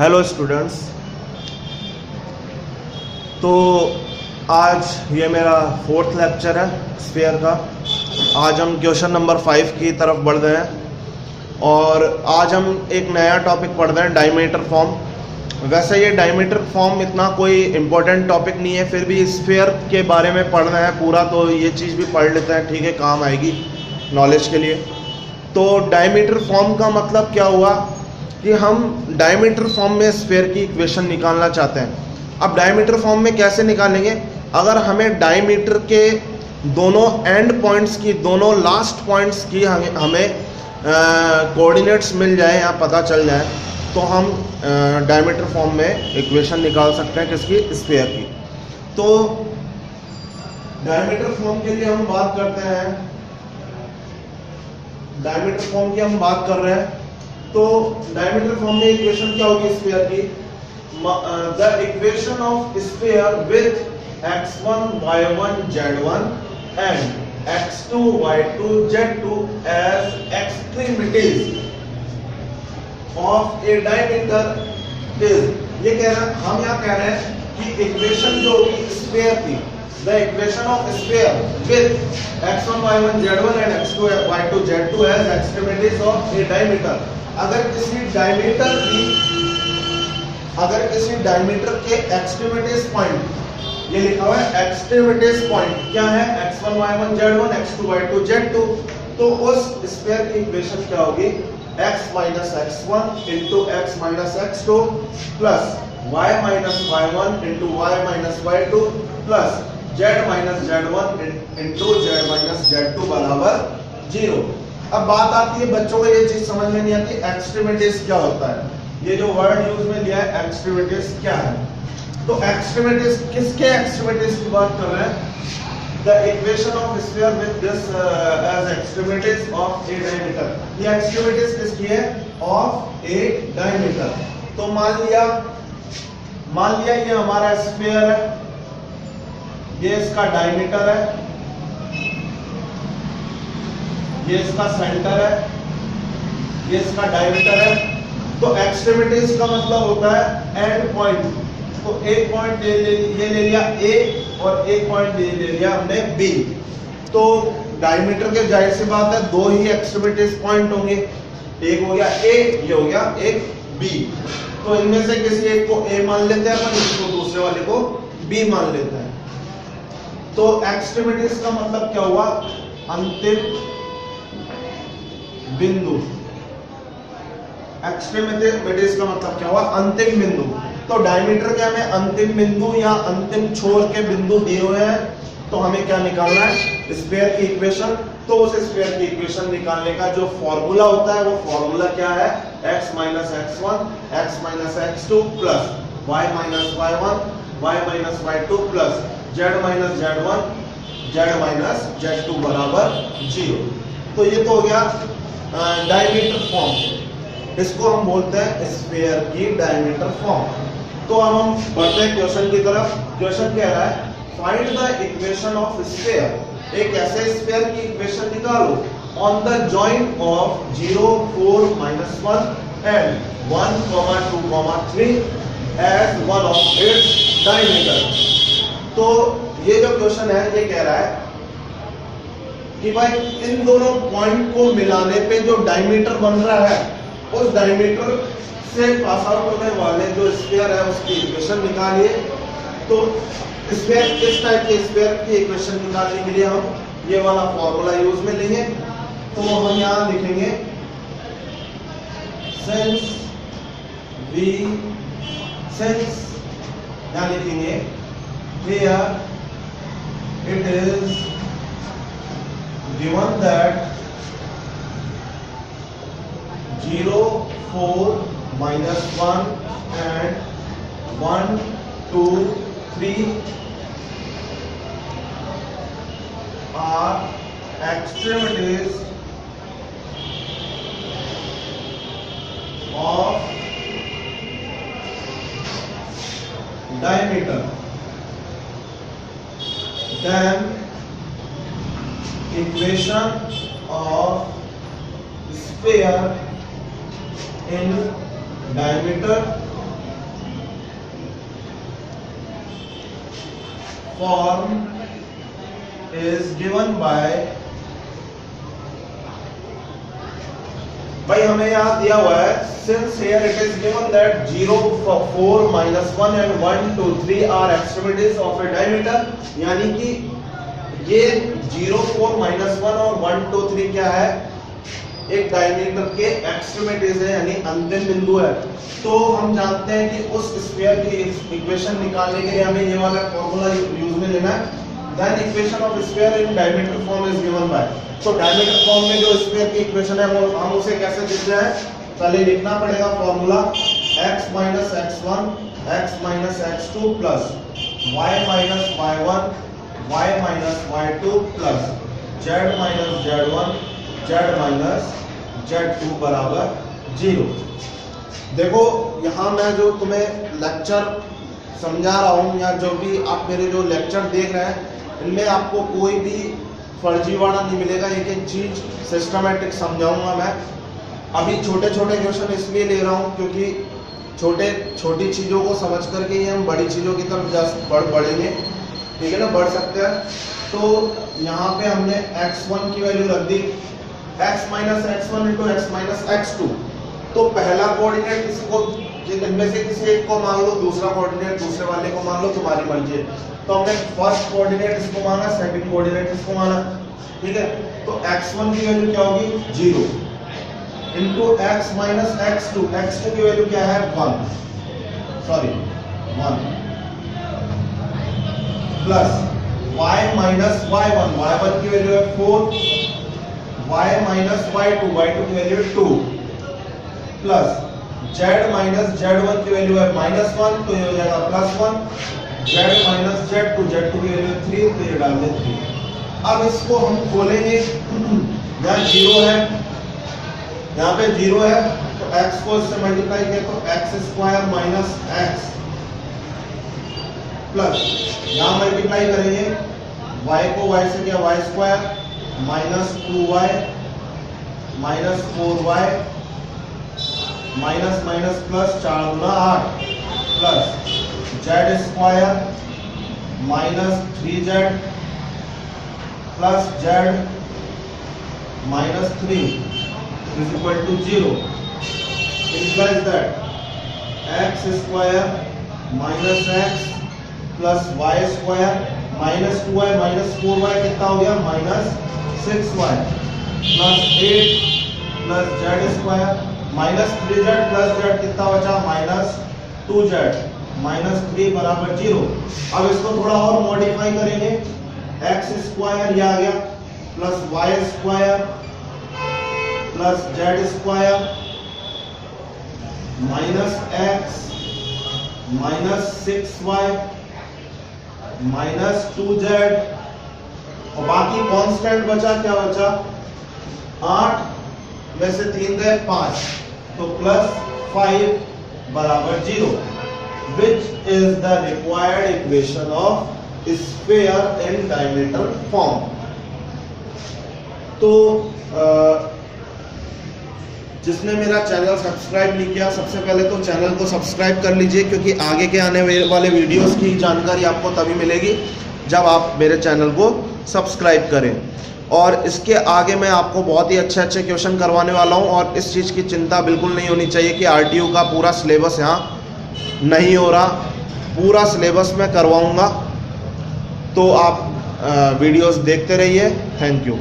Hello students. तो आज ये मेरा फोर्थ लेक्चर है स्फीयर का। आज हम क्वेश्चन नंबर 5 की तरफ बढ़ रहे हैं और आज हम एक नया टॉपिक पढ़ रहे हैं, डायमीटर फॉर्म। वैसे ये डायमीटर फॉर्म इतना कोई इम्पोर्टेंट टॉपिक नहीं है, फिर भी स्फीयर के बारे में पढ़ रहे हैं पूरा, तो ये चीज़ भी पढ़ लेते हैं, ठीक है, काम आएगी नॉलेज के लिए। तो डायमीटर फॉर्म का मतलब क्या हुआ कि हम डायमीटर फॉर्म में स्फीयर की इक्वेशन निकालना चाहते हैं। अब डायमीटर फॉर्म में कैसे निकालेंगे? अगर हमें डायमीटर के दोनों एंड पॉइंट्स की, दोनों लास्ट पॉइंट्स की हमें कोऑर्डिनेट्स मिल जाए या पता चल जाए, तो हम डायमीटर फॉर्म में इक्वेशन निकाल सकते हैं किसकी? स्फीयर की। तो डायमीटर फॉर्म के लिए हम बात करते हैं, डायमीटर फॉर्म की हम बात कर रहे हैं। तो डायमीटर फॉर्म में इक्वेशन क्या होगी स्फीयर की? The equation of sphere with x1 y1 z1 and x2 y2 z2 as extremities of a diameter is, ये कह रहे हैं, हम यहाँ कह रहे हैं कि इक्वेशन जो होगी स्फीयर की, the equation of sphere with x1 y1 z1 and x2 y2 z2 as extremities of a diameter. अगर किसी डायमीटर के एक्सट्रीमिटीज पॉइंट, ये लिखा हुआ है एक्सट्रीमिटीज पॉइंट क्या है? x1 y1 z1 x2 y2 z2, तो उस स्फीयर की इक्वेशन क्या होगी? x minus x1 into x minus x2 plus y minus y1 into y minus y2 plus z minus z1 into z minus z2 बराबर 0। अब बात आती है बच्चों को ये चीज समझ में नहीं आती, एक्सट्रीमिटीज क्या होता है। ये जो वर्ड यूज में लिया है एक्सट्रीमिटीज क्या है? तो एक्सट्रीमिटीज, किसके एक्सट्रीमिटीज की बात कर रहे हैं? The equation of sphere with this as extremities of a diameter। ये extremities किसकी है? Of a diameter। तो मान लिया ये हमारा sphere है, ये इसका डायमीटर है, ये इसका सेंटर है, ये इसका डायमीटर है। तो एक्सट्रीमिटीज का मतलब होता है एंड पॉइंट। तो एक पॉइंट ये ले लिया A और एक पॉइंट ये ले लिया हमने B। तो डायमीटर के जाहिर सी बात है दो ही एक्सट्रीमिटीज पॉइंट होंगे, एक हो गया A, ये हो गया एक B। तो इनमें से किसी एक को A मान लेते हैं अपन, इसको दूसरे वाले को B मान लेते हैं। तो एक्सट्रीमिटीज का मतलब क्या हुआ? अंतिम बिंदु। एक्सट्रीमिटीज का मतलब क्या हुआ? अंतिम बिंदु। तो डायमीटर के हमें अंतिम बिंदु या अंतिम छोर के बिंदु दिए हुए हैं, तो हमें क्या निकालना है? स्फीयर की इक्वेशन। तो उस स्फीयर की इक्वेशन निकालने का जो फॉर्मूला होता है वो फॉर्मूला क्या है? x minus x1 x minus x2 plus y minus y1 y minus y2 plus z minus z1 z minus z2 बराबर 0। तो ये तो हो गया डायमीटर फॉर्म, इसको हम बोलते हैं स्फीयर की डायमीटर फॉर्म। तो अब हम बढ़ते हैं क्वेश्चन की तरफ। क्वेश्चन कह रहा है find the equation of sphere. एक ऐसे स्फीयर की इक्वेशन निकालो on the joint of 0 4 -1 and 1 2 3 as one of its diameter. तो ये जो क्वेश्चन है ये कह रहा है कि भाई इन दोनों पॉइंट को मिलाने पे जो डायमीटर बन रहा है, उस डायमीटर से पास आउट होने वाले जो स्फीयर है उसकी इक्वेशन निकालिए। तो स्फीयर, किस टाइप के स्फीयर की इक्वेशन निकालने के लिए हम ये वाला फॉर्मूला यूज में लेंगे। तो हम यहाँ लिखेंगे सिंस यहाँ लिखेंगे here it is given that 0 4 -1 and 1 2 3 are extremities of diameter, then equation of sphere in diameter form is given by, भाई हमें यहाँ दिया हुआ है since here it is given that 0, 4, -1 and 1, 2, 3 are extremities of a diameter, यानी कि ये 0, 4, -1 और 1, 2, 3 क्या है, एक डायमीटर के एक्सट्रीमिटीज है यानी अंतिम बिंदु है। तो हम जानते हैं कि उस स्फीयर की इक्वेशन निकालने के लिए हमें ये वाला फॉर्मूला यूज में लेना है। Then equation of sphere in diameter form is given by, तो डायमीटर फॉर्म में जो स्फीयर की इक्वेशन है वो हम उसे कैसे लिखते हैं, पहले लिखना पड़ेगा formula x - x1 x - x2 plus y - y1 y - y2 plus z - z1 z - z2 बराबर 0। देखो यहाँ मैं जो तुम्हें लेक्चर समझा रहा हूँ या जो भी आप मेरे जो लेक्चर देख रहे हैं इनमें आपको कोई भी फर्जीवाड़ा नहीं मिलेगा, एक एक चीज सिस्टमेटिक समझाऊंगा मैं। अभी छोटे छोटे क्वेश्चन इसलिए ले रहा हूँ क्योंकि छोटी चीज़ों को समझ करके ही हम बड़ी चीज़ों की तरफ बढ़ेंगे, ठीक है ना, बढ़ सकते हैं। तो यहाँ पे हमने x1 की वैल्यू रख दी, x - x1 × x - x2। तो पहला कोऑर्डिनेट किसी को, इनमें से किसी एक को मान लो, दूसरा कोऑर्डिनेट दूसरे वाले को मान लो, तुम्हारी मर्जी है। तो हमने फर्स्ट कोऑर्डिनेट इसको माना, सेकंड कोऑर्डिनेट इसको माना, ठीक है। तो x1 की वैल्यू क्या होगी 0 इनटू x - x2, x2 की वैल्यू क्या है 1 प्लस y - y1, y1 की वैल्यू है 4, y - y2, y2 की वैल्यू है 2 प्लस z - z1 की वैल्यू है -1, तो ये हो जाएगा +1, z - z2, z2 की वैल्यू 3, तो ये डाल दें 3। अब इसको हम खोलेंगे, यहाँ 0 है, यहाँ पे 0 है, तो x को इससे मल्टीप्लाई किया तो x² - x प्लस यहाँ मल्टीप्लाई करेंगे y को y से किया y² -2y -4y minus minus plus 4 × 8 plus z² -3z plus z -3 is equal to 0, implies that x² -x plus y² -2y -4y कितना हो गया -6y plus 8 plus z² -3z plus z कितना बचा -2z -3 बराबर 0। अब इसको थोड़ा और मॉडिफाई करेंगे, x² ये आ गया plus y² plus z² -x -6y -2z और बाकी कांस्टेंट बचा, क्या बचा 8 में से 3 गए 5, तो +5 बराबर 0, which is the required equation of sphere in diameter form. तो जिसने मेरा चैनल सब्सक्राइब नहीं किया, सबसे पहले तो चैनल को सब्सक्राइब कर लीजिए, क्योंकि आगे के आने वाले वीडियोस की जानकारी आपको तभी मिलेगी जब आप मेरे चैनल को सब्सक्राइब करें। और इसके आगे मैं आपको बहुत ही अच्छे अच्छे क्वेश्चन करवाने वाला हूं, और इस चीज़ की चिंता बिल्कुल नहीं होनी चाहिए कि RTU का पूरा सिलेबस यहाँ नहीं हो रहा, पूरा सिलेबस मैं करवाऊँगा। तो आप वीडियोस देखते रहिए। Thank you.